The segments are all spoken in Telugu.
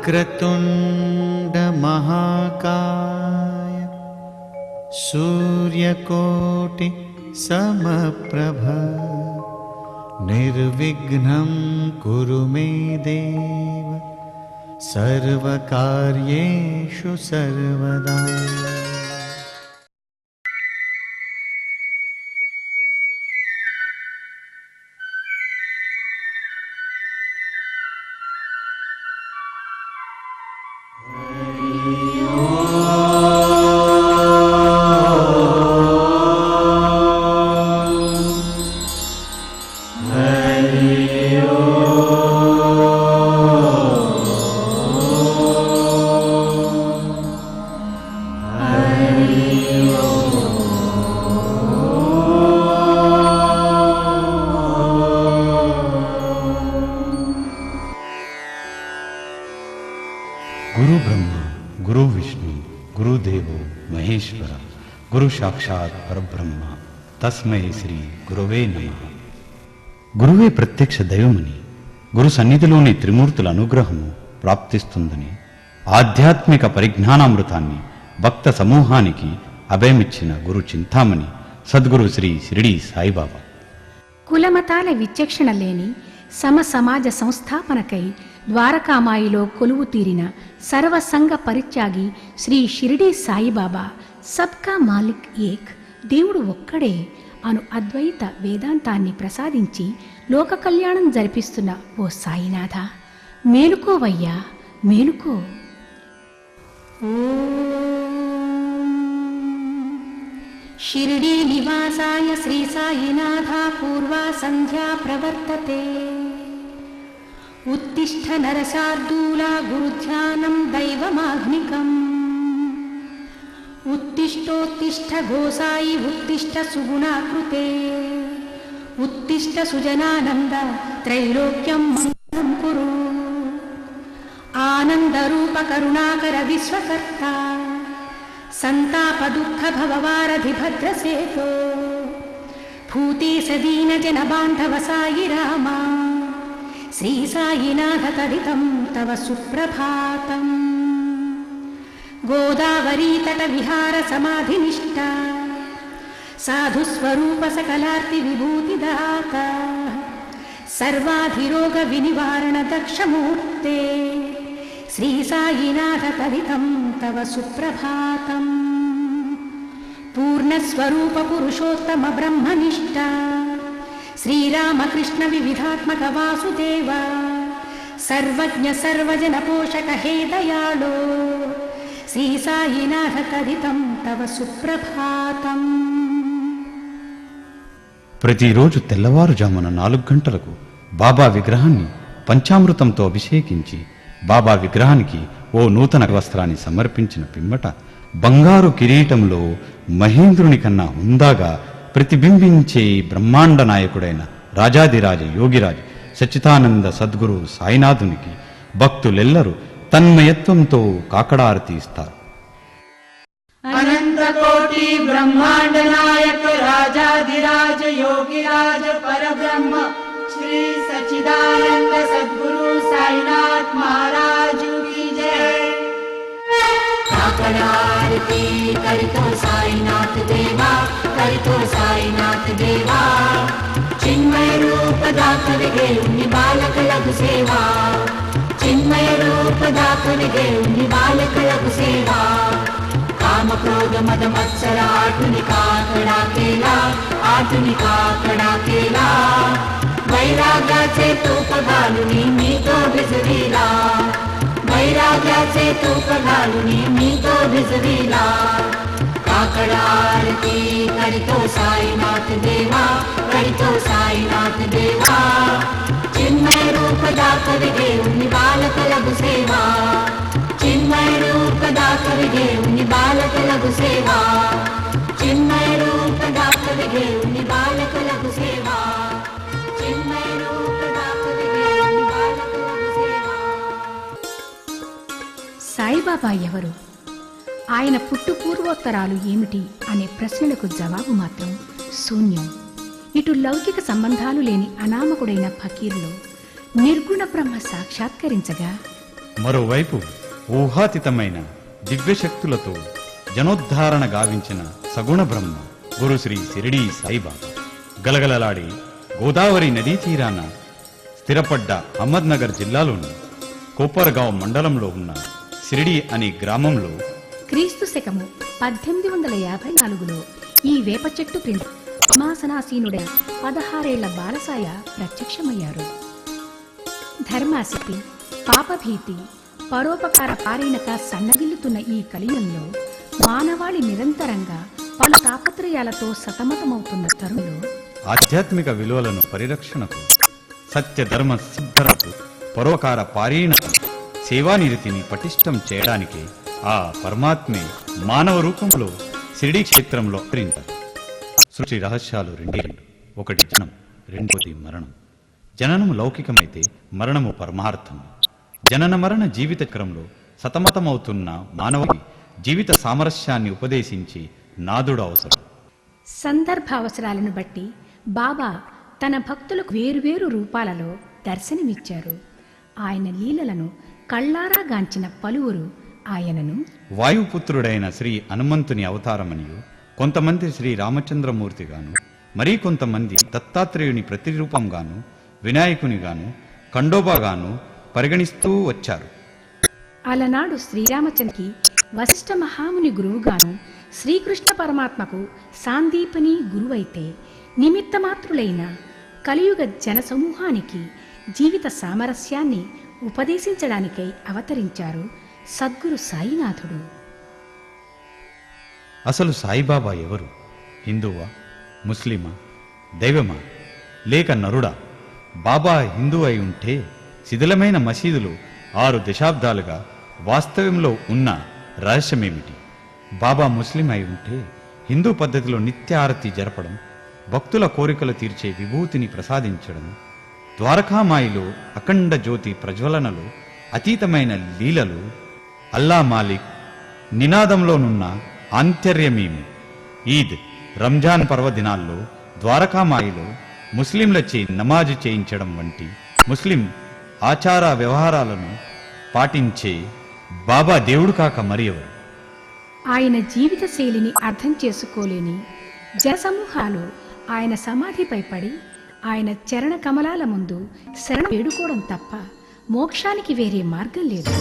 वक्रतुण्ड महाकाय सूर्यकोटि समप्रभ निर्विघ्नं कुरु मे देव सर्वकार्येषु सर्वदा। गुरु ब्रह्मा गुरु विष्णु गुरुदेवो महेश्वर गुरु साक्षात् परब्रह्म तस्मै శ్రీ గురువే నమః. గురువే ప్రత్యక్ష దైవమని, గురు సన్నిధిలోని త్రిమూర్తుల అనుగ్రహము ప్రాప్తిస్తుందని, ఆధ్యాత్మిక పరిజ్ఞానామృతాన్ని భక్త సమూహానికి అభయమిచ్చిన గురు చింతామణి సద్గురు శ్రీ షిరిడీ సాయిబాబా. కులమతాల విచక్షణ లేని సమ సమాజ సంస్థాపనకై ద్వారకామాయిలో కొలువు తీరిన సర్వసంగ పరిత్యాగి శ్రీ షిరిడీ సాయిబాబా సబ్కా మాలిక్ ఏక్, దేవుడు ఒక్కడే అను అద్వైత వేదాంతాన్ని ప్రసాదించి లోక కళ్యాణం జరిపిస్తున్న ఓ సాయినాథ, మేలుకోవయ్యా మేలుకో. షిరిడీ నివాసాయ శ్రీ సాయినాథ పూర్వా సంధ్యా ప్రవర్తతే. ఉత్తిష్ఠ నరశార్దూలా గురుధ్యానం దైవమాగ్నికం. ఉత్తిష్టోత్తిష్ఠ గోసాయి ఉత్తిష్ఠ సుగుణాకృతే. ఉత్తిష్ఠ సుజనానంద త్రైలోక్యం మంగళం కురు. ఆనందరూప కరుణాకర విశ్వకర్త సంతాప దుఃఖ భవవారధి భద్రసేతో. భూతేశ దీన జన బాంధవ సాయి రామా, శ్రీ సాయినాథ తదితం తవ సుప్రభాతం. గోదావరీ తట విహార సమాధినిష్ట సాధుస్వరూప సకలార్తి విభూతిదాత. సర్వాధిరోగ వినివారణ దక్షమూర్తే, శ్రీ సాయినాథ తదితం తవ సుప్రభాతం. పూర్ణస్వరూప పురుషోత్తమ బ్రహ్మనిష్ట శ్రీరామకృష్ణ వివిధాత్మక వాసుదేవ. సర్వజ్ఞ సర్వజన పోషక హే దయాళో, శ్రీ సాయినాథ తదితం తవ సుప్రభాతం. ప్రతిరోజు తెల్లవారుజామున 4 గంటలకు బాబా విగ్రహాన్ని పంచామృతంతో అభిషేకించి బాబా విగ్రహానికి ఓ నూతన వస్త్రాన్ని సమర్పించిన పిమ్మట బంగారు కిరీటంలో మహేంద్రుని కన్నా హుందాగా ప్రతిబింబించే బ్రహ్మాండ నాయకుడైన రాజాదిరాజ యోగిరాజ్ సచ్చిదానంద సద్గురు సాయినాథునికి భక్తులెల్లరూ తన్మయత్వంతో కాకడారతి ఇస్తారు. अनंत कोटि ब्रह्मांड नायक राजाधिराज योगिराज परब्रह्म श्री सच्चिदानंद सद्गुरु साईनाथ महाराज की जय। काकडारती करितो साईनाथ देवा, करितो साईनाथ देवा. चिन्मय रूप दाखविगे उन्नि बालक लघु सेवा. चिन्मय रूप दाखविगे उन्नि बालक लघु सेवा. काम क्रोध मद मत्सर आठुनिका कडा केला, आठुनिका कडा केला. वैराग्याचे तूप घालुनी मी तो भिजविला. वैराग्याचे तूप घालुनी मी तो भिजविला. काकड आरती करितो साईनाथ देवा, करितो साईनाथ देवा. चिन्मय रूप दाखविगे उन्नि बालक लघु सेवा. चिन्मय रूप दाखविगे उन्नि बालक लघु सेवा. चिन्मय रूप दाखविगे उन्नि बालक लघु सेवा. चिन्मय रूप दाखविगे उन्नि बालक लघु सेवा. సాయిబాబా ఎవరు, ఆయన పుట్టు పూర్వోత్తరాలు ఏమిటి అనే ప్రశ్నలకు జవాబు మాత్రం శూన్యం. ఇటు లౌకిక సంబంధాలు లేని అనామకుడైన ఫకీరులో నిర్గుణ బ్రహ్మ సాక్షాత్కరించగా, మరోవైపు ఊహాతీతమైన దివ్యశక్తులతో జనోద్ధారణ గావించిన సగుణ బ్రహ్మ గురు శ్రీ షిరిడీ సాయిబాబా. గలగలలాడే గోదావరి నదీ తీరాన స్థిరపడ్డ అహ్మద్నగర్ జిల్లాలోని కోపర్గావ్ మండలంలో ఉన్న షిరిడీ అనే గ్రామంలో క్రీస్తు శకము 1854లో ఈ వేప చెట్టు క్రింద సింహాసనాసీనుడైన 16 ఏళ్ల బాలసాయ ప్రత్యక్షమయ్యారు. ధర్మాసక్తి, పాపభీతి, పరోపకార పారీణత సన్నగిల్లుతున్న ఈ కలియుగంలో మానవాళి నిరంతరంగా పలు తాపత్రయాలతో సతమతమవుతున్న తరుణంలో ఆధ్యాత్మిక విలువలను పరిరక్షణకు, సత్య ధర్మ సిద్ధరకు, పరోపకార పారీణత, సేవానిరతిని పటిష్టం చేయడానికి ఆ పరమాత్మే మానవ రూపంలో షిరిడీ క్షేత్రంలో అవతరించారు. సృష్టి రహస్యాలు రెండే రెండు. ఒకటి జనం, రెండోది మరణం. జననము లౌకికమైతే మరణము పరమార్థం. జనన మరణ జీవిత చక్రంలో సతమతమవుతున్న మానవుడి జీవిత సామరస్యాన్ని ఉపదేశించి నాదుడు అవసరం. సందర్భావసరాలను బట్టి బాబా తన భక్తులకు వేరువేరు రూపాలలో దర్శనమిచ్చారు. ఆయన లీలలను కళ్ళారా గాంచిన పలువురు ఆయనను వాయుపుత్రుడైన శ్రీ హనుమంతుని అవతారమనియు, కొంతమంది శ్రీ రామచంద్రమూర్తిగాను, మరీ కొంతమంది దత్తాత్రేయుని ప్రతిరూపంగాను, వినాయకునిగాను, ఖండోబాగాను పరిగణిస్తూ వచ్చారు. అలనాడు శ్రీరామచంద్రకి వశిష్ఠ మహాముని గురువుగాను, శ్రీకృష్ణ పరమాత్మకు సాందీపని గురువైతే, నిమిత్తమాత్రులైన కలియుగ జనసమూహానికి జీవిత సామరస్యాన్ని ఉపదేశించడానికై అవతరించారు సద్గురు సాయినాథుడు. అసలు సాయిబాబా ఎవరు? హిందువా, ముస్లిమా, దైవమా, లేక నరుడా? బాబా హిందూ అయి ఉంటే శిథిలమైన మసీదులు 6 దశాబ్దాలుగా వాస్తవంలో ఉన్న రహస్యమేమిటి? బాబా ముస్లిం అయి ఉంటే హిందూ పద్ధతిలో నిత్య ఆరతి జరపడం, భక్తుల కోరికలు తీర్చే విభూతిని ప్రసాదించడం, ద్వారకామాయిలో అఖండ జ్యోతి ప్రజ్వలనలు, అతీతమైన లీలలు, అల్లా మాలిక్ నినాదంలోనున్న ఆంతర్యమేమి? ఈద్, రంజాన్ పర్వదినాల్లో ద్వారకామాయిలో ముస్లింలచే నమాజు చేయించడం వంటి ముస్లిం ఆచార వ్యవహారాలను పాటించే బాబా దేవుడు కాక మరి ఎవరు? ఆయన జీవిత శైలిని అర్థం చేసుకోలేని జనసమూహాలు ఆయన సమాధిపై పడి ఆయన చరణ కమలాల ముందు శరణ వేడుకోవడం తప్ప మోక్షానికి వేరే మార్గం లేదు.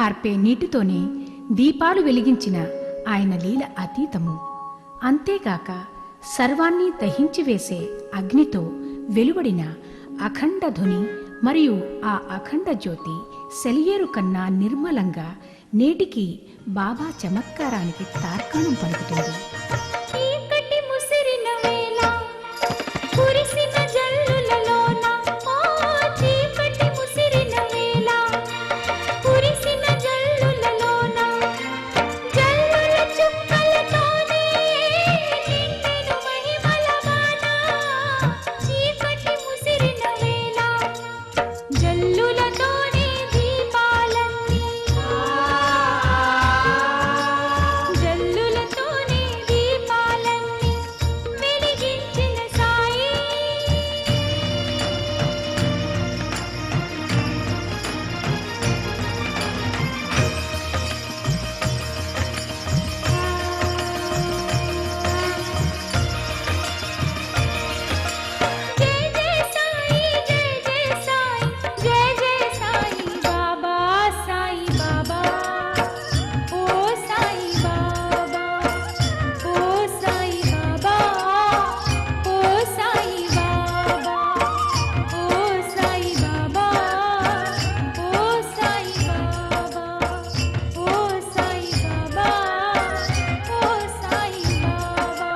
ఆర్పే నీటితోనే దీపాలు వెలిగించిన ఆయన లీల అతీతము. అంతేగాక సర్వాన్ని దహించి వేసే అగ్నితో వెలువడిన అఖండ ధ్వని మరియు ఆ అఖండ జ్యోతి సెలియేరు కన్నా నిర్మలంగా నేటికి బాబా చమత్కారానికి తార్కాణం పలుకుతుంది. చీకటి ముసిరిన వేళ కురిసిన జల్లులలోన, ఓ చీకటి ముసిరిన వేళ కురిసిన జల్లులలోన, జల్లుల చుక్కలతోనే నిండెను మహిమల వాన. చీకటి ముసిరిన వేళ జల్లులతోనే దీపాలన్నీ, జల్లులతోనే దీపాలన్నీ వెలిగించిన సాయి. జయ జయ సాయి, జయ జయ సాయి, జయ జయ సాయి బాబా, సాయి బాబా, ఓ సాయి బాబా, ఓ సాయి బాబా, ఓ సాయి బాబా, ఓ సాయి బాబా, ఓ సాయి బాబా, ఓ సాయి బాబా, ఓ సాయి బాబా.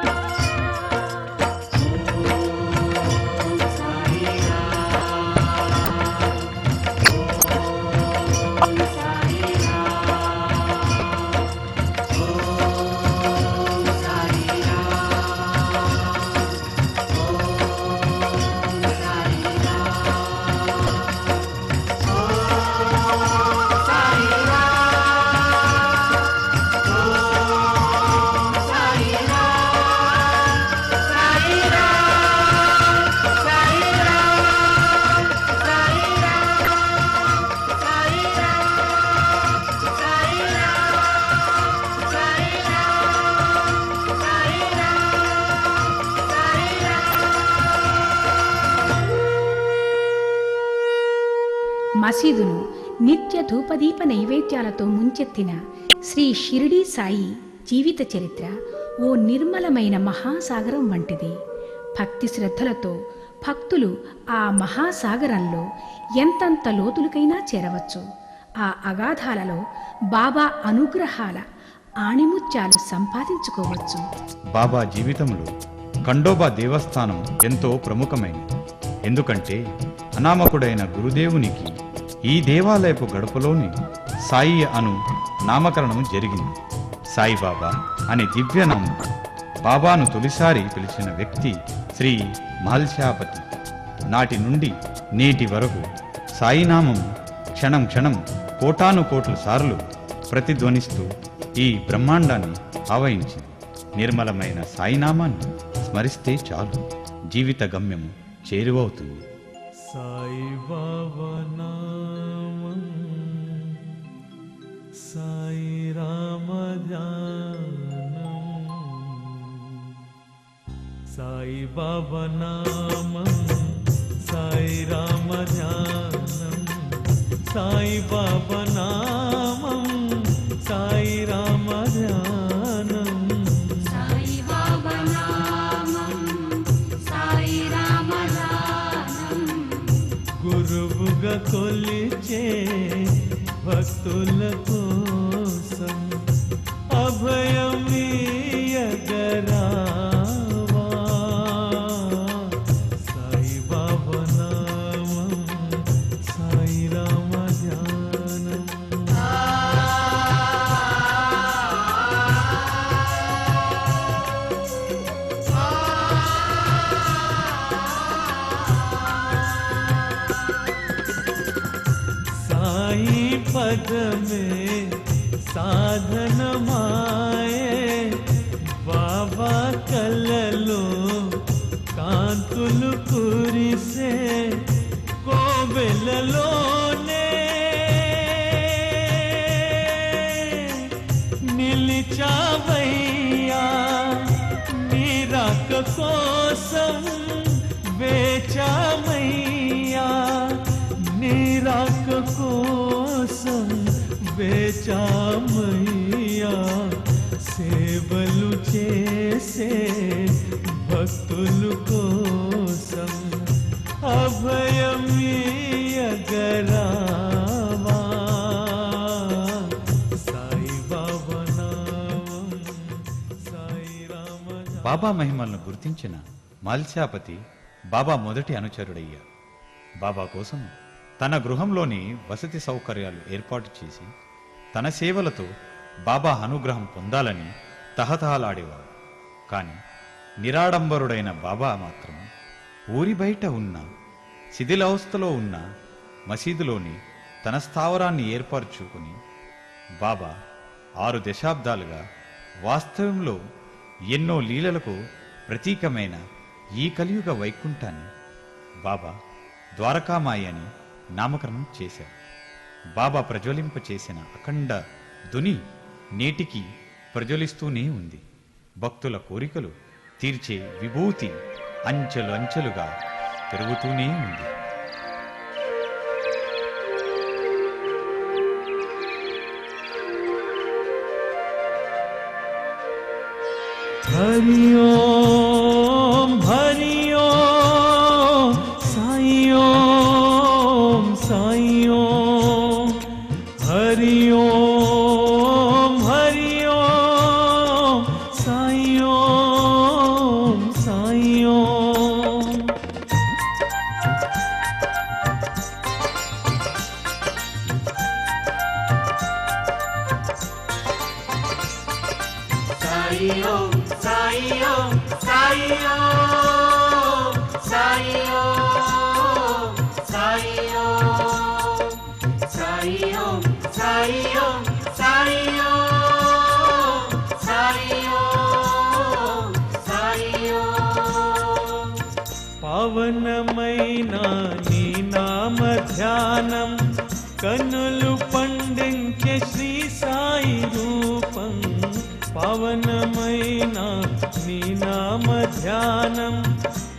మసీదును నిత్య ధూపదీప నైవేద్యాలతో ముంచెత్తిన శ్రీ షిరిడీ సాయి జీవిత చరిత్ర ఓ నిర్మలమైన మహాసాగరం వంటిది. భక్తి శ్రద్ధలతో భక్తులు ఆ మహాసాగరంలో ఎంతంత లోతులకైనా చేరవచ్చు. ఆ అగాధాలలో బాబా అనుగ్రహాల ఆణిముత్యాలు సంపాదించుకోవచ్చు. బాబా జీవితంలో ఖండోబా దేవస్థానం ఎంతో ప్రముఖమైనది. ఎందుకంటే అనామకుడైన గురుదేవునికి ఈ దేవాలయపు గడపలోని సాయి అను నామకరణం జరిగింది. సాయిబాబా అనే దివ్యనామం. బాబాను తొలిసారి పిలిచిన వ్యక్తి శ్రీ మహల్శాపతి. నాటి నుండి నేటి వరకు సాయినామం క్షణం క్షణం కోటాను కోట్ల సార్లు ప్రతిధ్వనిస్తూ ఈ బ్రహ్మాండాన్ని ఆవహించింది. నిర్మలమైన సాయినామాన్ని స్మరిస్తే చాలు, జీవిత గమ్యము చేరువవుతుంది. సాయి బాబా నామం, సాయి రామ ధ్యానం, సాయి బాబా నామం, సాయి రామ ధ్యానం, సాయి బాబా నామం, సాయి రామ ధ్యానం. సాయి బాబా నామం, సాయి రామ ధ్యానం, గురువుగా కొలిచే భక్తుల కోసం అభయమీయగరావా. సాయి బాబా నామం, సాయి రామ ధ్యానం. సాయి పదమే సాధన మాయే, బాబా కలలో కాంతులు కురిసే కోవెలలోనే నిలిచావయ్యా. నీరాక కోసం వేచామయ్యా, నీరాక కోసం వే చామయ్యా సేవలు చేసే భక్తులు కోసం అభయమీయగరావా సాయి బాబా నామం సాయి రామ బాబా మహిమలను గుర్తించిన మాల్స్యాపతి బాబా మొదటి అనుచరుడయ్యాడు. బాబా కోసం తన గృహంలోని వసతి సౌకర్యాలు ఏర్పాటు చేసి తన సేవలతో బాబా అనుగ్రహం పొందాలని తహతహలాడేవాడు. కాని నిరాడంబరుడైన బాబా మాత్రం ఊరి బయట ఉన్న శిథిలావస్థలో ఉన్న మసీదులోని తన స్థావరాన్ని ఏర్పరచుకుని బాబా 6 దశాబ్దాలుగా వాస్తవంలో ఎన్నో లీలలకు ప్రతీకమైన ఈ కలియుగ వైకుంఠాన్ని బాబా ద్వారకామాయి అని నామకరణం చేశారు. బాబా ప్రజ్వలింప చేసిన అఖండ ధుని నేటికి ప్రజ్వలిస్తూనే ఉంది. భక్తుల కోరికలు తీర్చే విభూతి అంచెలు అంచెలుగా పెరుగుతూనే ఉంది. हरि ओम साई ओम हरि ओम साई ओम పావనమైన నీ నామ ధ్యానం కనులు పండించే శ్రీ సాయి రూపం. పావనమైన నీ నామ ధ్యానం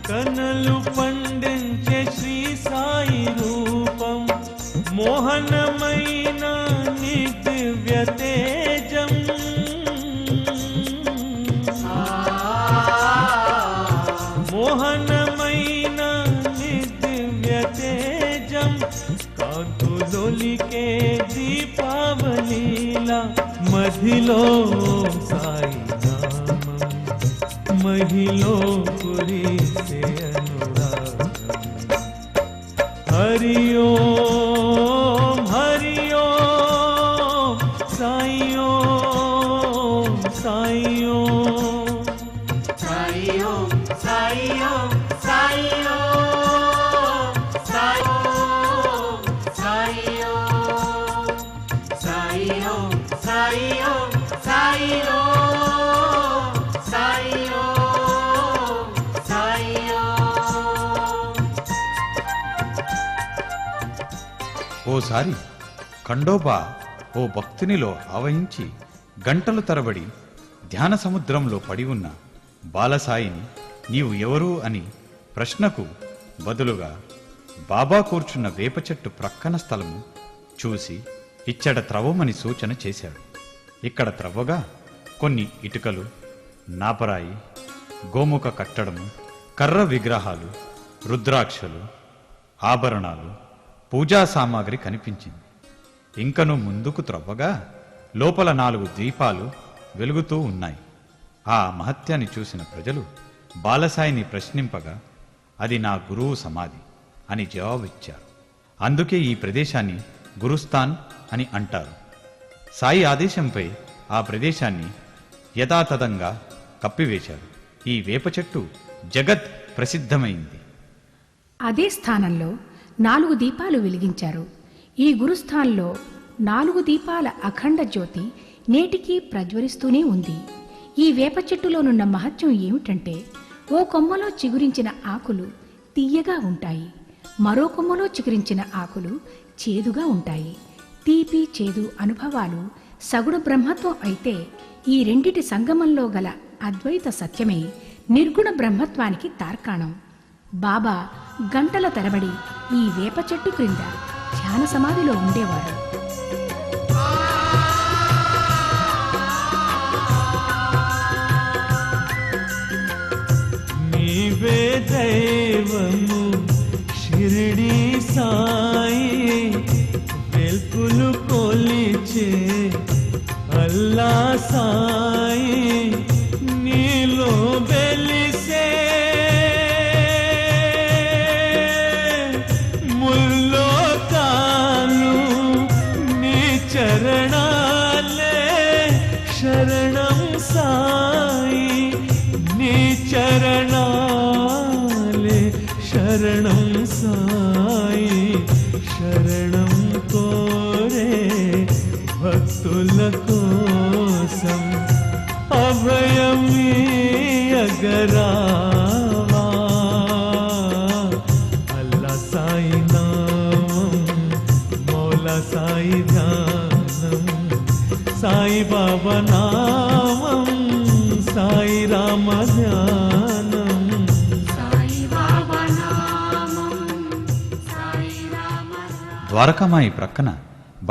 కనులు పండించే శ్రీ సాయి రూపం. మోహనమైన నీ దివ్య తేజం మోహనమైన నీ దివ్య తేజం కాంతులొలికే దీపావళిలా మధిలో సాయి నామం మహిలో కురిసే అనురాగం. హరి ఓం సాయి ఓం సాయి ఓం ఓసారి ఖండోబా ఓ భక్తునిలో ఆవహించి గంటలు తరబడి ధ్యాన సముద్రంలో పడి ఉన్న బాలసాయిని నీవు ఎవరు అని ప్రశ్నకు బదులుగా బాబా కూర్చున్న వేప చెట్టు ప్రక్కన స్థలము చూసి ఇచ్చట త్రవ్వమని సూచన చేశాడు. ఇక్కడ త్రవ్వగా కొన్ని ఇటుకలు, నాపరాయి, గోముఖ కట్టడము, కర్ర విగ్రహాలు, రుద్రాక్షలు, ఆభరణాలు, పూజా సామాగ్రి కనిపించింది. ఇంకను ముందుకు త్రవ్వగా లోపల 4 దీపాలు వెలుగుతూ ఉన్నాయి. ఆ మహత్యాన్ని చూసిన ప్రజలు బాలసాయిని ప్రశ్నింపగా అది నా గురువు సమాధి అని జవాబిచ్చారు. అందుకే ఈ ప్రదేశాన్ని గురుస్థాన్ అని అంటారు. సాయి ఆదేశంపై ఆ ప్రదేశాన్ని యథాతథంగా కప్పివేశారు. ఈ వేప చెట్టు జగత్ ప్రసిద్ధమైంది. అదే స్థానంలో 4 దీపాలు వెలిగించారు. ఈ గురుస్థాన్లో 4 దీపాల అఖండ జ్యోతి నేటికీ ప్రజ్వరిస్తూనే ఉంది. ఈ వేప చెట్టులోనున్న మహత్యం ఏమిటంటే, ఓ కొమ్మలో చిగురించిన ఆకులు తీయగా ఉంటాయి, మరో కొమ్మలో చిగురించిన ఆకులు చేదుగా ఉంటాయి. తీపి చేదు అనుభవాలు సగుణ బ్రహ్మత్వం అయితే, ఈ రెండిటి సంగమంలో గల అద్వైత సత్యమే నిర్గుణ బ్రహ్మత్వానికి తార్కాణం. బాబా గంటల తరబడి ఈ వేప చెట్టు క్రింద ధ్యాన సమాధిలో ఉండేవారు. నీవే దైవము షిరిడి సాయి వెల్పులు కొలిచే అల్లా సాయి నీలో వెలిసే ముల్లోకాలు నీ చరణాలే శరణం సాయి నీ చరణాలే శరణం సాయి శరణం కోరే భక్తుల కోసం అభయమీయగరావా అల్లా సాయి నామం మౌలా సాయి ధ్యానం సాయి బాబా నామం సాయి రామ ధ్యానం సాయి బాబా నామం సాయి రామ ద్వారకామాయి ప్రక్కన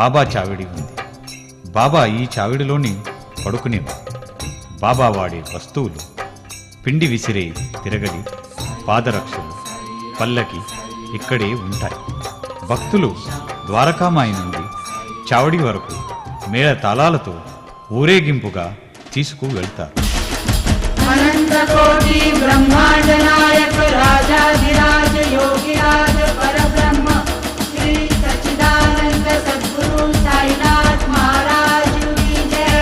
బాబా చావిడి ఉంది. బాబా ఈ చావిడిలోని పడుకునేవారు. బాబా వాడే వస్తువులు పిండి విసిరే తిరగలి, పాదరక్షలు, పల్లకి ఇక్కడే ఉంటాయి. భక్తులు ద్వారకామాయి నుండి చావడి వరకు మేళ తాళాలతో ఊరేగింపుగా తీసుకు వెళ్తారు. अनंत कोटि ब्रह्मांड नायक राजाधिराज योगिराज परब्रह्म श्री सच्चिदानंद सद्गुरु साईनाथ महाराज की जय।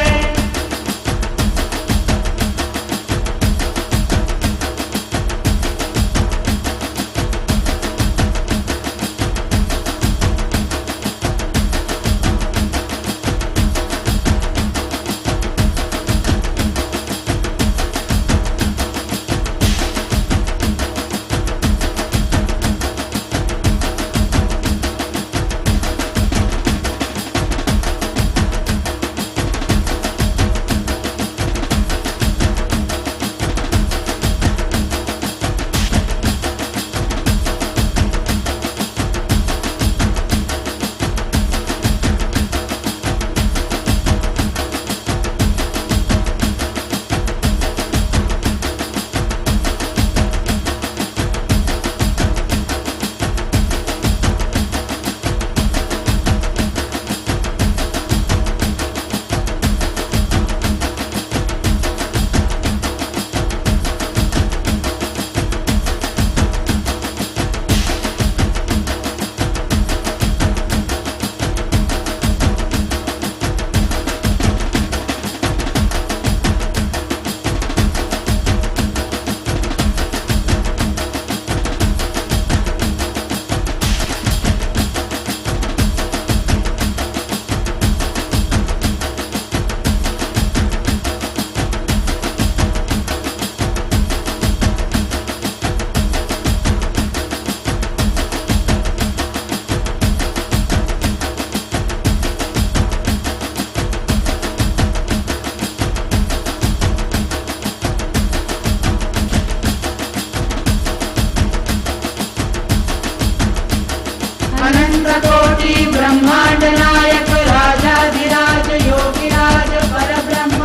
अनंत कोटि ब्रह्मांड नायक राजाधिराज योगिराज परब्रह्म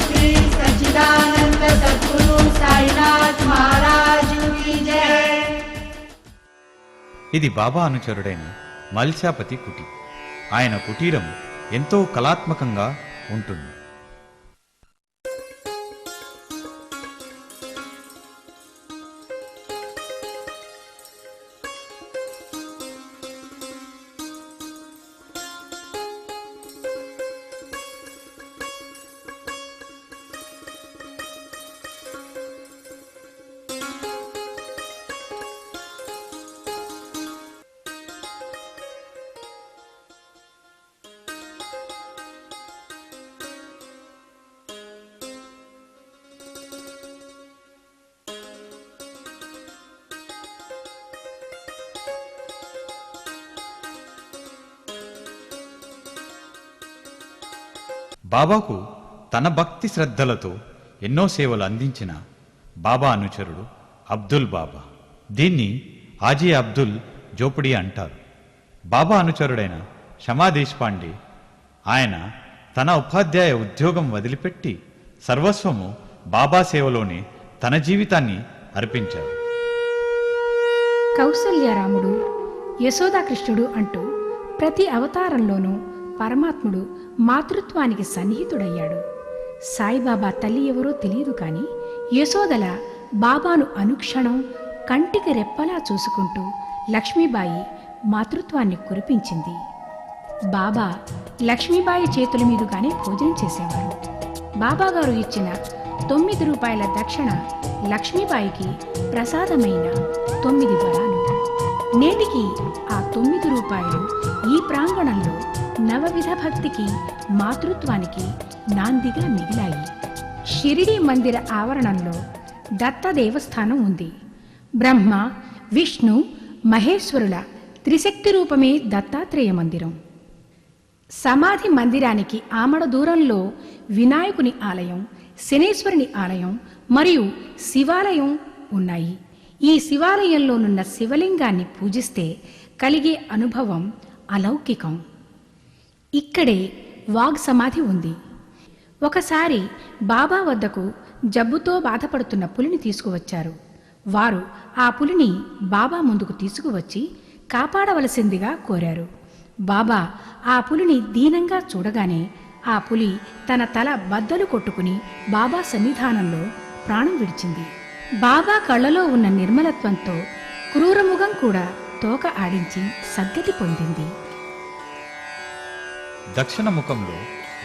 श्री सच्चिदानंद सद्गुरु साईनाथ महाराज की जय। ఇది బాబా అనుచరుడైన మల్శాపతి కుటి. ఆయన కుటీరం ఎంతో కళాత్మకంగా ఉంటుంది. బాబాకు తన భక్తి శ్రద్ధలతో ఎన్నో సేవలు అందించిన బాబా అనుచరుడు అబ్దుల్ బాబా. దీన్ని ఆజీ అబ్దుల్ జోపుడి అంటారు. బాబా అనుచరుడైన షమా దేశపాండే ఆయన తన ఉపాధ్యాయ ఉద్యోగం వదిలిపెట్టి సర్వస్వము బాబా సేవలోనే తన జీవితాన్ని అర్పించారు. కౌసల్యరాముడు, యశోదాకృష్ణుడు అంటూ ప్రతి అవతారంలోనూ పరమాత్ముడు మాతృత్వానికి సన్నిహితుడయ్యాడు. సాయిబాబా తల్లి ఎవరో తెలియదు కానీ యశోదల బాబాను అనుక్షణం కంటికి రెప్పలా చూసుకుంటూ లక్ష్మీబాయి మాతృత్వాన్ని కురిపించింది. బాబా లక్ష్మీబాయి చేతుల మీదుగానే భోజనం చేసేవారు. బాబాగారు ఇచ్చిన 9 రూపాయల దక్షిణ లక్ష్మీబాయికి ప్రసాదమైన 9 వరాలు. నేటికి ఆ 9 రూపాయలు ఈ ప్రాంగణంలో నవవిధ భక్తికి, మాతృత్వానికి నాందిగా మిగిలాయి. షిరిడీ మందిర ఆవరణంలో దత్త దేవస్థానం ఉంది. బ్రహ్మ, విష్ణు, మహేశ్వరుల త్రిశక్తి రూపమే దత్తాత్రేయ మందిరం. సమాధి మందిరానికి ఆమడ దూరంలో వినాయకుని ఆలయం, శనేశ్వరుని ఆలయం మరియు శివాలయం ఉన్నాయి. ఈ శివాలయంలోనున్న శివలింగాన్ని పూజిస్తే కలిగే అనుభవం అలౌకికం. ఇక్కడే వాగ్ సమాధి ఉంది. ఒకసారి బాబా వద్దకు జబ్బుతో బాధపడుతున్న పులిని తీసుకువచ్చారు. వారు ఆ పులిని బాబా ముందుకు తీసుకువచ్చి కాపాడవలసిందిగా కోరారు. బాబా ఆ పులిని దీనంగా చూడగానే ఆ పులి తన తల బద్దలు కొట్టుకుని బాబా సన్నిధానంలో ప్రాణం విడిచింది. బాబా కళ్ళలో ఉన్న నిర్మలత్వంతో క్రూరముఖం కూడా తోక ఆడించి సద్గతి పొందింది. దక్షిణ ముఖంలో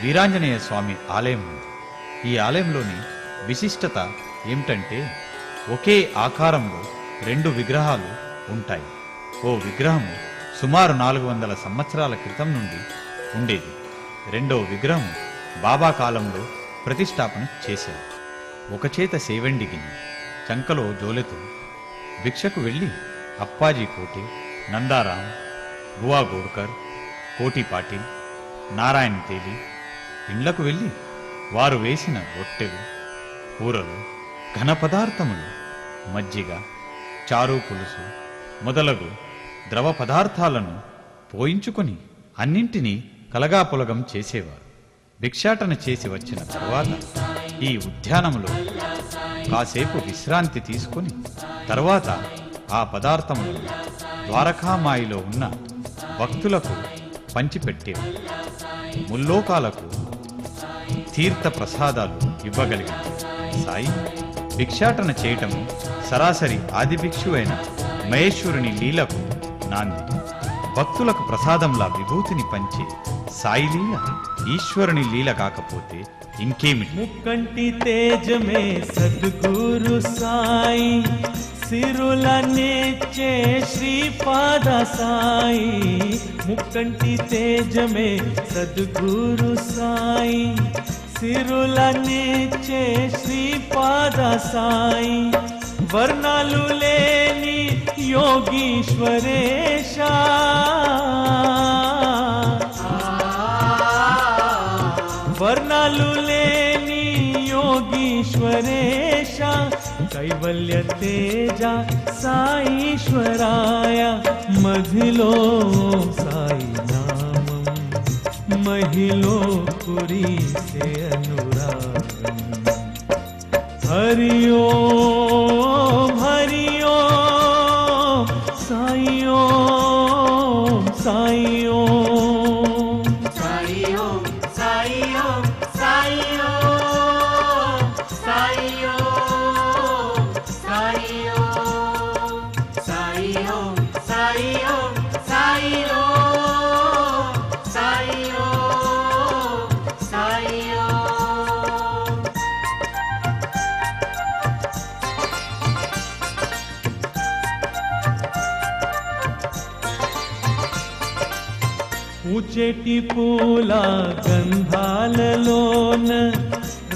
వీరాంజనేయ స్వామి ఆలయం ఉంది. ఈ ఆలయంలోని విశిష్టత ఏమిటంటే ఒకే ఆకారంలో 2 విగ్రహాలు ఉంటాయి. ఓ విగ్రహము సుమారు 400 సంవత్సరాల క్రితం నుండి ఉండేది. రెండవ విగ్రహం బాబా కాలంలో ప్రతిష్టాపన చేశారు. ఒక చేత సేవెండి గిన్నె, చంకలో జోలెతో భిక్షకు వెళ్ళి అప్పాజీ కోటి, నందారాం, బువా గోడ్కర్, కోటి పాటిల్, నారాయణ తేలి ఇండ్లకు వెళ్ళి వారు వేసిన రొట్టెలు, కూరలు, ఘన పదార్థములు, మజ్జిగ, చారు పులుసు మొదలగు ద్రవ పదార్థాలను పోయించుకొని అన్నింటినీ కలగాపులగం చేసేవారు. భిక్షాటన చేసి వచ్చిన తరువాత ఈ ఉద్యానములో కాసేపు విశ్రాంతి తీసుకొని తర్వాత ఆ పదార్థములను ద్వారకామాయిలో ఉన్న భక్తులకు పంచిపెట్టేవారు. ముల్లోకాలకు తీర్థ ప్రసాదాలు ఇవ్వగలిగింది. సాయి భిక్షాటన చేయటము సరాసరి ఆదిభిక్షు అయిన మహేశ్వరుని లీలకు నాంది. భక్తులకు ప్రసాదంలా విభూతిని పంచే సాయి లీల ఈశ్వరుని లీల కాకపోతే ఇంకేమిటి? ముక్కంటి తేజమే సద్గురు సాయి, సిరుల నేచే శ్రీపాద సాయి. ముక్కంటి తేజమే సద్గురు సాయి, సిరుల నేచే శ్రీపాద సాయి. వర్ణాలు లేని యోగీశ్వరేశా, వర్ణాలు లేని యోగీశ్వరేశ. కైవల్య తేజ సాईश्वराय, మధిలో సాయి నామం, మహిలో కురిసే అనురాగం. హరి ఓం హరి ఓం సాయి ఓం సాయి ఓం సాయి ఓం సాయి ఓం సాయి ఓం సాయి ఓం సాయి ఓం సాయి ఓం సాయి ఓం సాయి ఓం సాయి ఓం సాయి ఓం. పూచేటి పూల గంధాలలోన,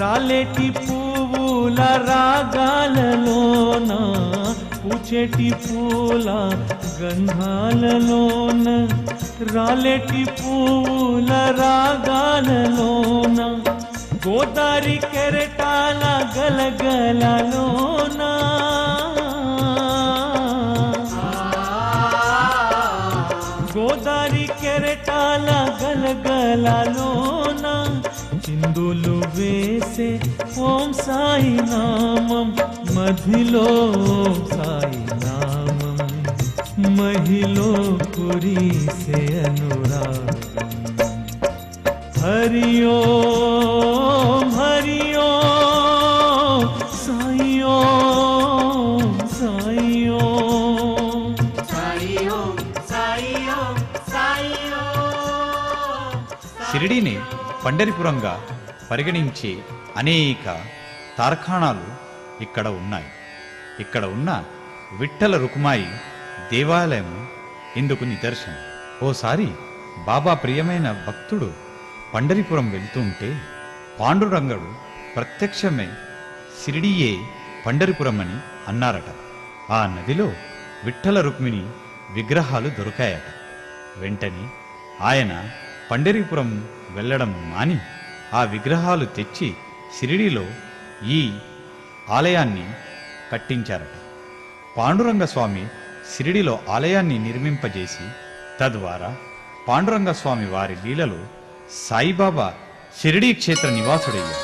రాలేటి పువ్వుల రాగాలలోన. పూచేటి పూల గంధాలలోన, రాలేటి పువ్వుల రాగాలలోన. గోదారి కెరటాల గలగలలోన, గోదారి కెరటాల గలగలలోన. చిందులు వేసే ఓం సాయి నామం, మధిలో సాయి నామం. महिलों पुरी से अनुराग हरि ओम साई ओम साई ओम సాయి ఓం సాయి ఓం సాయి ఓం. షిరిడీని పండరిపురంగా పరిగణించే అనేక తార్ఖాణాలు ఇక్కడ ఉన్నాయి. ఇక్కడ ఉన్న విఠ్ఠల రుకుమాయి దేవాలయం ఇందుకు నిదర్శనం. ఓసారి బాబా ప్రియమైన భక్తుడు పండరిపురం వెళ్తూ ఉంటే పాండురంగడు ప్రత్యక్షమే షిరిడీయే పండరిపురం అని అన్నారట. ఆ నదిలో విఠ్ఠల రుక్మిణి విగ్రహాలు దొరికాయట. వెంటనే ఆయన పండరిపురం వెళ్ళడం మాని ఆ విగ్రహాలు తెచ్చి షిరిడీలో ఈ ఆలయాన్ని కట్టించారట. పాండురంగ స్వామి షిరిడిలో ఆలయాన్ని నిర్మింపజేసి తద్వారా పాండురంగ స్వామి వారి లీలలో సాయిబాబా షిరిడీ క్షేత్ర నివాసుడయ్యారు.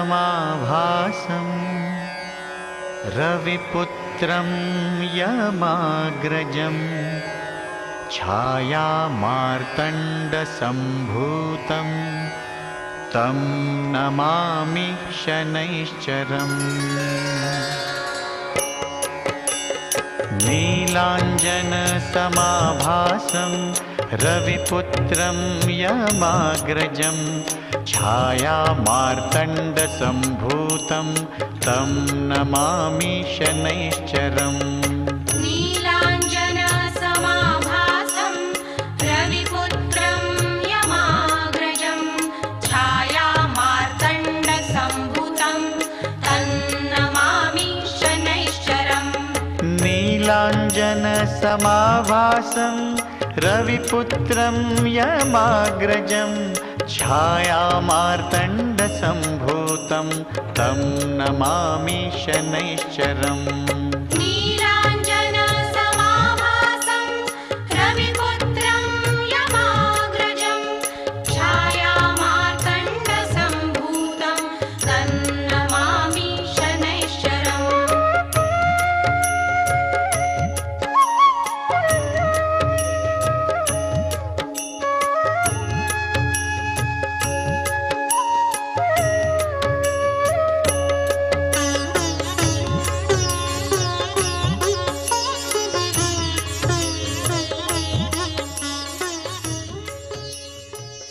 नीलाञ्जनसमाभासं रविपुत्रं यमाग्रजं छायामार्तण्डसम्भूतं तं नमामि शनैश्चरम् नीलाञ्जनसमाभासं रविपुत्रं यमाग्रजं छायामार्तण्डसम्भूतं तं नमामि शनैश्चरम् नीलाञ्जनसमाभासं रविपुत्रं यमाग्रजं छायामार्तण्डसम्भूतं तन्नमामि शनैश्चरम् नीलाञ्जनसमाभासं रविपुत्रं यमाग्रजं छायामार्तण्डसम्भूतं तं नमामि शनैश्चरम् नीलाञ्जनसमाभासं रविपुत्रं यमाग्रजं छायामार्तण्डसम्भूतं तन्नमामि शनैश्चरम्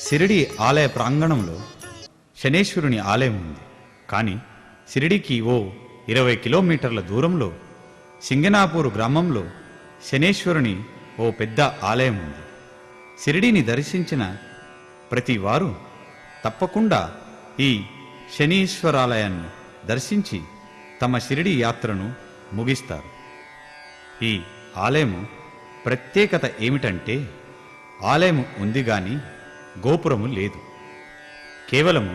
షిరిడి ఆలయ ప్రాంగణంలో శనేశ్వరుని ఆలయం ఉంది. కానీ షిరిడికి ఓ 20 కిలోమీటర్ల దూరంలో సింగనాపూర్ గ్రామంలో శనేశ్వరుని ఓ పెద్ద ఆలయం ఉంది. షిరిడిని దర్శించిన ప్రతి వారు తప్పకుండా ఈ శనీశ్వరాలయాన్ని దర్శించి తమ షిరిడి యాత్రను ముగిస్తారు. ఈ ఆలయము ప్రత్యేకత ఏమిటంటే ఆలయము ఉంది గాని గోపురము లేదు. కేవలము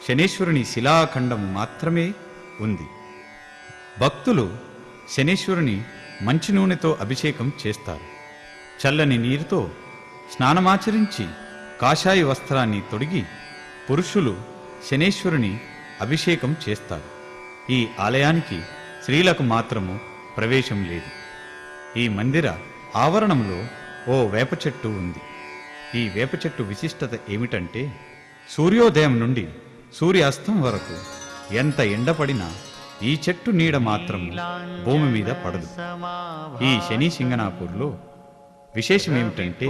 శనేశ్వరుని శిలాఖండము మాత్రమే ఉంది. భక్తులు శనేశ్వరుని మంచి నూనెతో అభిషేకం చేస్తారు. చల్లని నీరుతో స్నానమాచరించి కాషాయ వస్త్రాన్ని తొడిగి పురుషులు శనేశ్వరుని అభిషేకం చేస్తారు. ఈ ఆలయానికి స్త్రీలకు మాత్రము ప్రవేశం లేదు. ఈ మందిర ఆవరణంలో ఓ వేప చెట్టు ఉంది. ఈ వేప చెట్టు విశిష్టత ఏమిటంటే సూర్యోదయం నుండి సూర్యాస్తం వరకు ఎంత ఎండపడినా ఈ చెట్టు నీడ మాత్రం భూమి మీద పడదు. ఈ శని సింగనాపూర్లో విశేషమేమిటంటే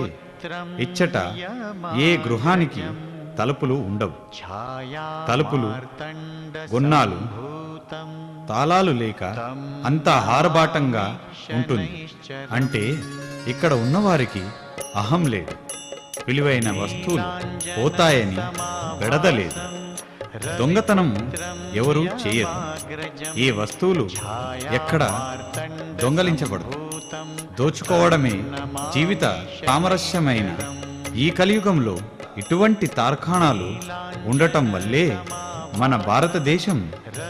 ఇచ్చట ఏ గృహానికి తలుపులు ఉండవు. తలుపులు, గున్నాలు, తాళాలు లేక అంతా ఆర్భాటంగా ఉంటుంది. అంటే ఇక్కడ ఉన్నవారికి అహం లేదు. విలువైన వస్తువులు పోతాయని బెడదలేదు. దొంగతనం ఎవరూ చేయరు. ఈ వస్తువులు ఎక్కడ దొంగలించబడదు. దోచుకోవడమే జీవిత సామరస్యమైన ఈ కలియుగంలో ఇటువంటి తార్ఖాణాలు ఉండటం వల్లే మన భారతదేశం,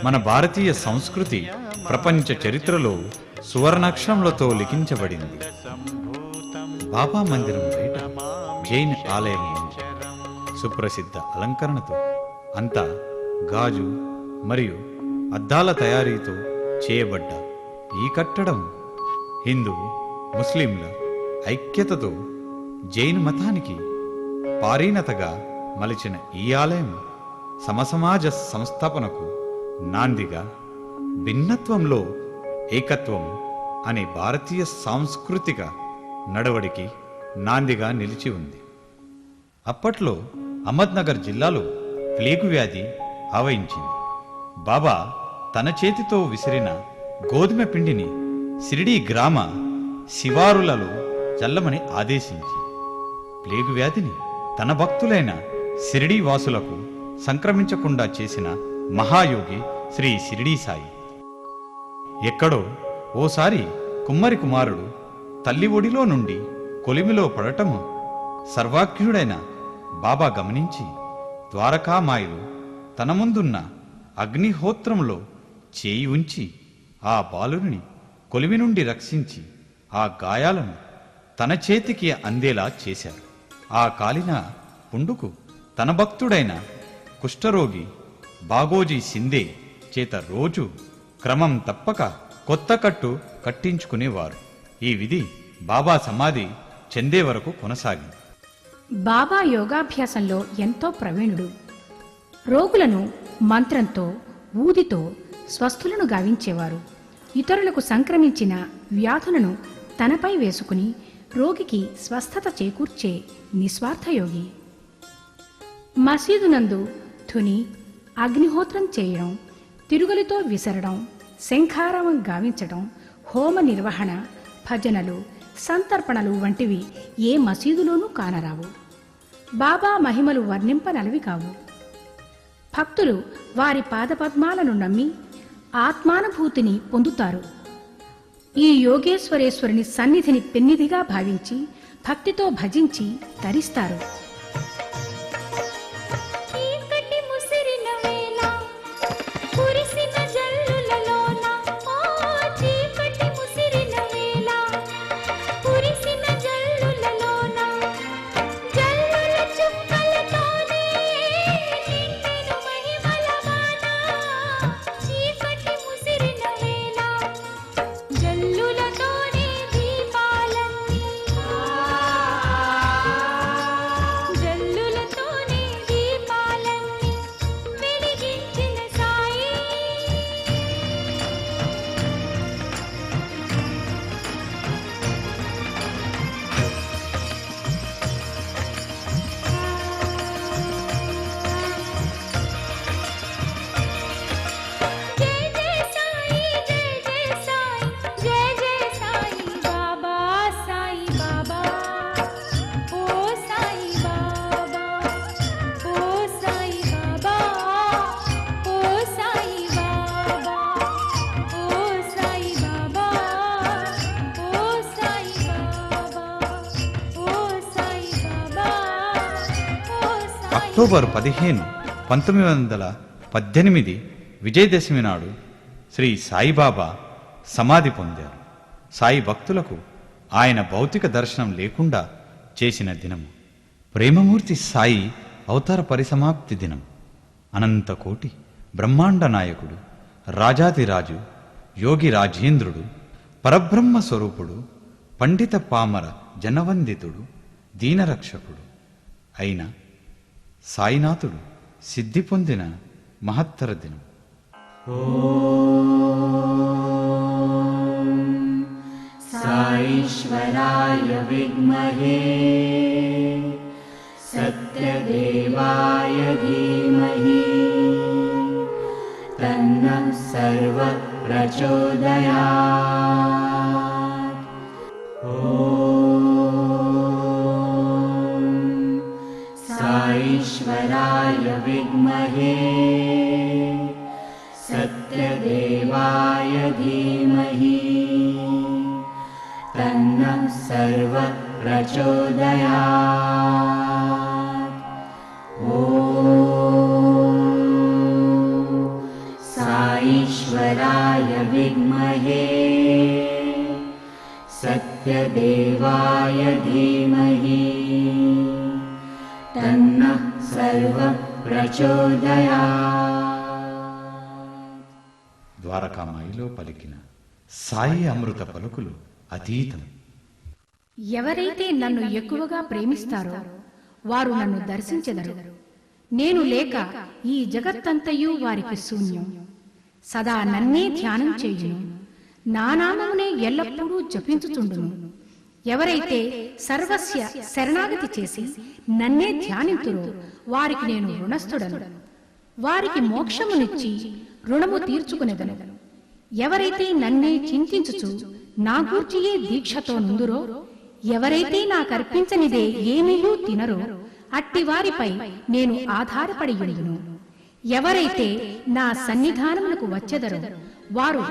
మన భారతీయ సంస్కృతి ప్రపంచ చరిత్రలో సువర్ణాక్షరములతో లిఖించబడింది. బాబా మందిరం బయట జైన్ ఆలయం ఉంది. సుప్రసిద్ధ అలంకరణతో అంతా గాజు మరియు అద్దాల తయారీతో చేయబడ్డ ఈ కట్టడం హిందూ ముస్లింల ఐక్యతతో జైన్ మతానికి పారీనతగా మలిచిన ఈ ఆలయం సమసమాజ సంస్థాపనకు నాందిగా భిన్నత్వంలో ఏకత్వం అనే భారతీయ సాంస్కృతిక నడవడికి నాందిగా నిలిచి ఉంది. అప్పట్లో అహ్మద్నగర్ జిల్లాలో ప్లేగు వ్యాధి ఆవహించింది. బాబా తన చేతితో విసిరిన గోధుమ పిండిని షిరిడీ గ్రామ శివారులలో చల్లమని ఆదేశించి ప్లేగు వ్యాధిని తన భక్తులైన షిరిడీ వాసులకు సంక్రమించకుండా చేసిన మహాయోగి శ్రీ షిరిడీ సాయి. ఎక్కడో ఓసారి కుమ్మరి కుమారుడు తల్లి ఒడిలో నుండి కొలిమిలో పడటము సర్వాజ్ఞుడైన బాబా గమనించి ద్వారకామాయిలు తన ముందున్న అగ్నిహోత్రంలో చేయి ఉంచి ఆ బాలుని కొలిమి నుండి రక్షించి ఆ గాయాలను తన చేతికి అందేలా చేశారు. ఆ కాలిన పుండుకు తన భక్తుడైన కుష్ఠరోగి బాగోజీ సిందే చేత రోజు క్రమం తప్పక కొత్త కట్టు కట్టించుకునేవారు. ఈ విధి బాబా సమాధి చెందే వరకు కొనసాగింది. బాబా యోగాభ్యాసంలో ఎంతో ప్రవీణుడు. రోగులను మంత్రంతో ఊదితో స్వస్థులను గావించేవారు. ఇతరులకు సంక్రమించిన వ్యాధులను తనపై వేసుకుని రోగికి స్వస్థత చేకూర్చే నిస్వార్థయోగి. మసీదునందు ధుని అగ్నిహోత్రం చేయడం, తిరుగలితో విసరడం, శంఖారావం గావించడం, హోమ నిర్వహణ, భజనలు, సంతర్పణలు వంటివి ఏ మసీదులోనూ కానరావు. బాబా మహిమలు వర్ణింపనలవి కావు. భక్తులు వారి పాదపద్మాలను నమ్మి ఆత్మానుభూతిని పొందుతారు. ఈ యోగేశ్వరేశ్వరుని సన్నిధిని పెన్నిధిగా భావించి భక్తితో భజించి తరిస్తారు. చీకటి ముసిరిన వేళ కురిసిన జల్లులలోన, ఓ చీకటి ముసిరిన వేళ కురిసిన జల్లులలోన, జల్లుల చుక్కలతోనే నిండెను మహిమల వాన. చీకటి ముసిరిన వేళ జల్లులతోనే దీపాలన్నీ, జల్లులతోనే దీపాలన్నీ వెలిగించిన సాయి. జయ జయ సాయి, జయ జయ సాయి, జయ జయ సాయి బాబా, సాయి బాబా, ఓ సాయి బాబా, ఓ సాయి బాబా, ఓ సాయి బాబా, ఓ సాయి బాబా, ఓ సాయి బాబా, ఓ సాయి బాబా, ఓ సాయి. అక్టోబర్ 15, 1918 విజయదశమి నాడు శ్రీ సాయిబాబా సమాధి పొందారు. సాయి భక్తులకు ఆయన భౌతిక దర్శనం లేకుండా చేసిన దినము ప్రేమమూర్తి సాయి అవతార పరిసమాప్తి దినం. అనంతకోటి బ్రహ్మాండ నాయకుడు, రాజాదిరాజు, యోగి రాజేంద్రుడు, పరబ్రహ్మ స్వరూపుడు, పండిత పామర జనవందితుడు, దీనరక్షకుడు అయిన సాయినాథుడు సిద్ధి పొందిన మహత్తర దినం. साईश्वराय विद्महे सत्यदेवाय धीमहि तन्नः सर्वः प्रचोदयात्। ॐ साईश्वराय विद्महे सत्यदेवाय धीमहि तन्नः सर्वः प्रचोदयात्। ॐ साईश्वराय विद्महे सत्यदेवाय धीमहि तन्नः सर्वः प्रचोदयात्। ద్వారకామాయిలో పలికిన సాయి అమృత పలుకులు అతీతం. ఎవరైతే నన్ను ఎక్కువగా ప్రేమిస్తారో వారు నన్ను దర్శించెదరు. నేను లేక ఈ జగత్తంతయు వారికి శూన్యం. సదా నన్నే ధ్యానం చేయును, నా నామమునే ఎల్లప్పుడూ జపించుచుండును. ఎవరైతే సర్వస్య శరణాగతి చేసి నన్నే ధ్యానింతురో వారికి నేను రుణస్థుడను. వారికి మోక్షమునిచ్చి రుణము తీర్చుకునేదను. ఎవరైతే నన్నే చింతించుచు నా గూర్చియే దీక్షతో నుందురో, ఎవరైతే నాకర్పించనిదే ఏమీయూ తినరో అట్టి వారిపై నేను ఆధారపడి ఉండును. ఎవరైతే నా సన్నిధానమునకు వచ్చెదరో వారు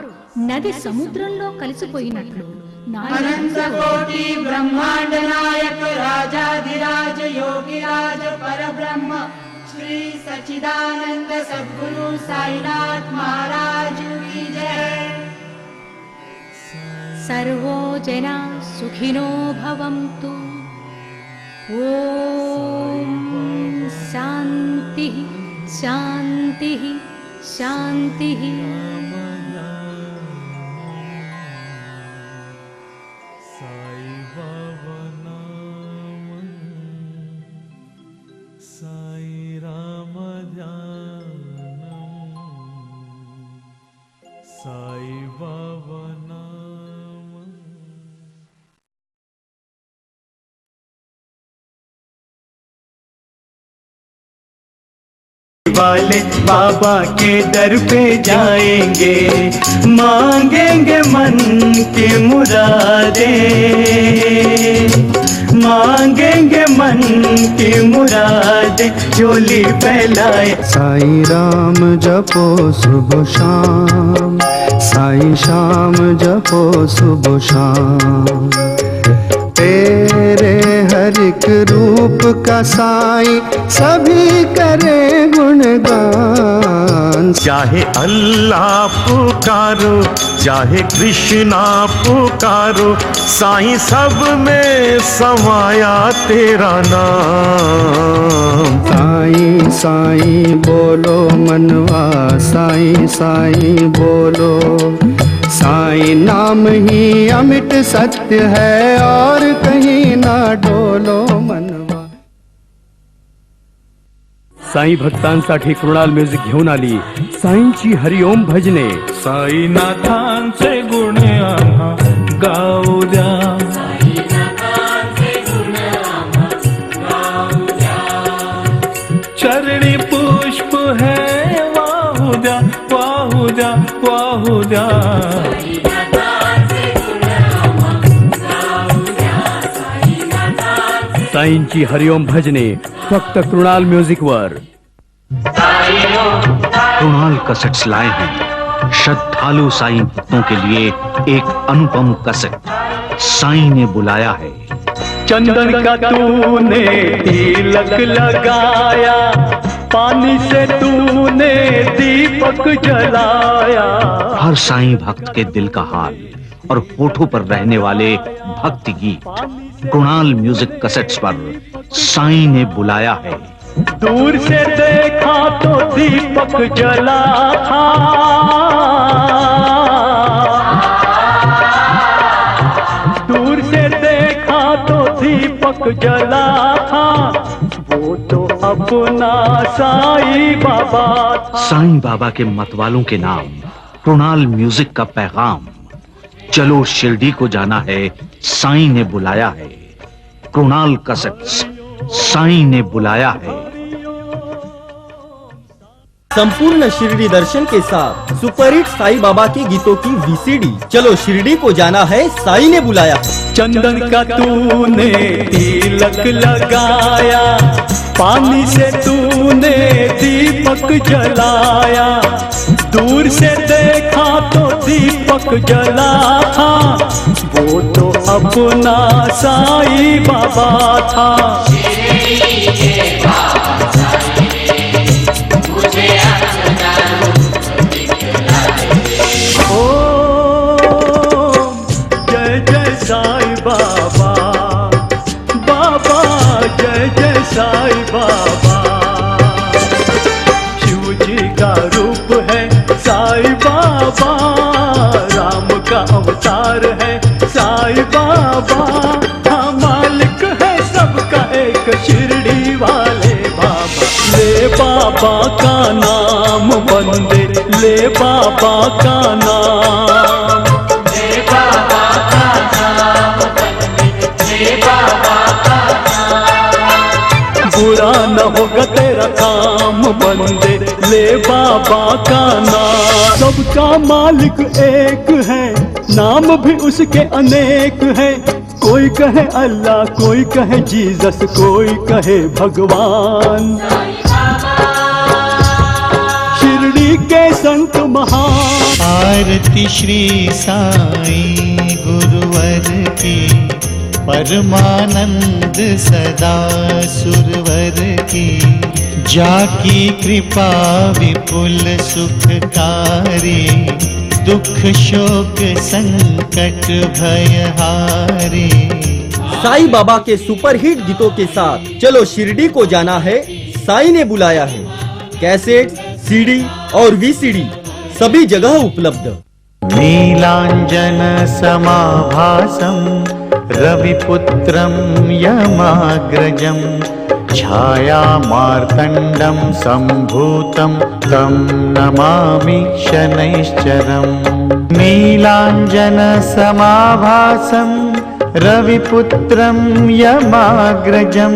నది సముద్రంలో కలిసిపోయినట్లు నా अनंत कोटि ब्रह्मांड नायक राजाधिराज योगिराज परब्रह्म श्री सच्चिदानंद सद्गुरु साईनाथ महाराज की जय। सर्वो जना सुखिनो भवन्तु। ओम शांति शांति शांति। साई बाबा नाम साई राम ध्यानम साई बाबा नाम। वाले बाबा के दर पे जाएंगे, मांगेंगे मन की मुरादें, मांगेंगे मन की मुरादें, झोली फैलाए। साई राम जपो सुबह शाम, साई शाम जपो सुबह शाम। तेरे हर एक रूप का साई सभी करे गुणगान। चाहे अल्लाह पुकारो चाहे कृष्णा पुकारो, साईं सब में समाया तेरा नाम। साई साई बोलो मनवा, साई साई बोलो। साई नाम ही अमिट सत्य है और कहीं ना डोलो मनवा। साई भक्तांसाठी कृणाल म्युझिक घेऊन आली साईंची हरिओम भजने। साईनाथांचे गुण आम्हा गाऊ द्या, चरणी पुष्प है वाहू द्या वाहू द्या वाहू द्या। साईंची हरिओम भजने फक्त कृणाल म्युझिक वर। कृणाल कसट्स लाए हैं श्रद्धालु साईं भक्तों के लिए एक अनुपम कसट। साईं ने बुलाया है। चंदन का तूने तिलक लगाया, पानी से तूने दीपक जलाया। हर साईं भक्त के दिल का हाल और होठों पर रहने वाले भक्ति गीत कृणाल म्यूजिक कैसेट्स पर साईं ने बुलाया है। दूर से देखा तो दीपक जला था, दूर से देखा तो दीपक जला था, वो तो अपना साईं बाबा था। साईं बाबा के मतवालों के नाम कृणाल म्यूजिक का पैगाम। चलो शिरडी को जाना है, साईं ने बुलाया है। कृणाल कैसेट्स, साईं ने बुलाया है। संपूर्ण शिरडी दर्शन के साथ सुपरहिट साईं बाबा के गीतों की वीसीडी। चलो शिरडी को जाना है, साईं ने बुलाया है। चंदन का तूने तिलक लगाया, पानी से तूने दीपक जलाया। दूर से देखा तो दीपक जला था, वो तो अपना साईं बाबा था। बाबा। शिव जी का रूप है साईं बाबा, राम का अवतार है साईं बाबा। हाँ मालिक है सबका एक शिरडी वाले बाबा। ले बाबा का नाम बंदे, ले बाबा का नाम, ले बाबा का नाम बंदे, ले बाबा का नाम। बुरा न होगा तेरा काम बंदे, ले बाबा का नाम। सबका मालिक एक है, नाम भी उसके अनेक है। कोई कहे अल्लाह, कोई कहे जीसस, कोई कहे भगवान। शिरडी के संत महान। आरती श्री साईं गुरुवर की, परमानंद सदा सुरवर की। जाकी कृपा विपुल सुखकारी, दुख शोक संकट भयहारी। साईं बाबा के सुपरहिट गीतों के साथ चलो शिरडी को जाना है, साईं ने बुलाया है। कैसेट, सीडी और वीसीडी सभी जगह उपलब्ध। नीलांजन समाभासं रविपुत्रं यमाग्रजं, छाया मार्तंडं सम्भूतं तं नमामि शनैश्चरम्। नीलांजन समाभासं रविपुत्रं यमाग्रजं,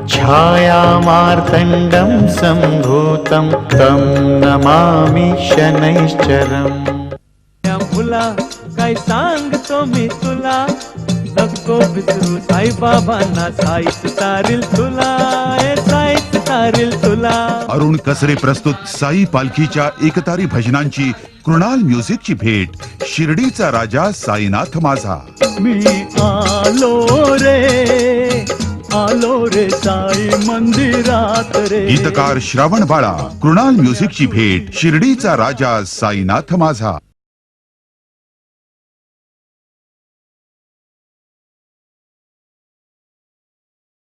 छाया मार्तंडं सम्भूतं तं नमामि शनैश्चरम्। मुला काय सांगतो मी तुला, नको विसरू साई बाबांना, साईच तारील तुला, साईच तारील तुला। अरुण कसरे प्रस्तुत साई पालखीच्या एकतारी भजनांची कृणाल म्युझिकची भेट, शिर्डीचा राजा साईनाथ माझा। मी आलो रे साई मंदिरात रे। गीतकार श्रावण बाळा, कृणाल म्युझिकची भेट, शिर्डीचा राजा साईनाथ माझा।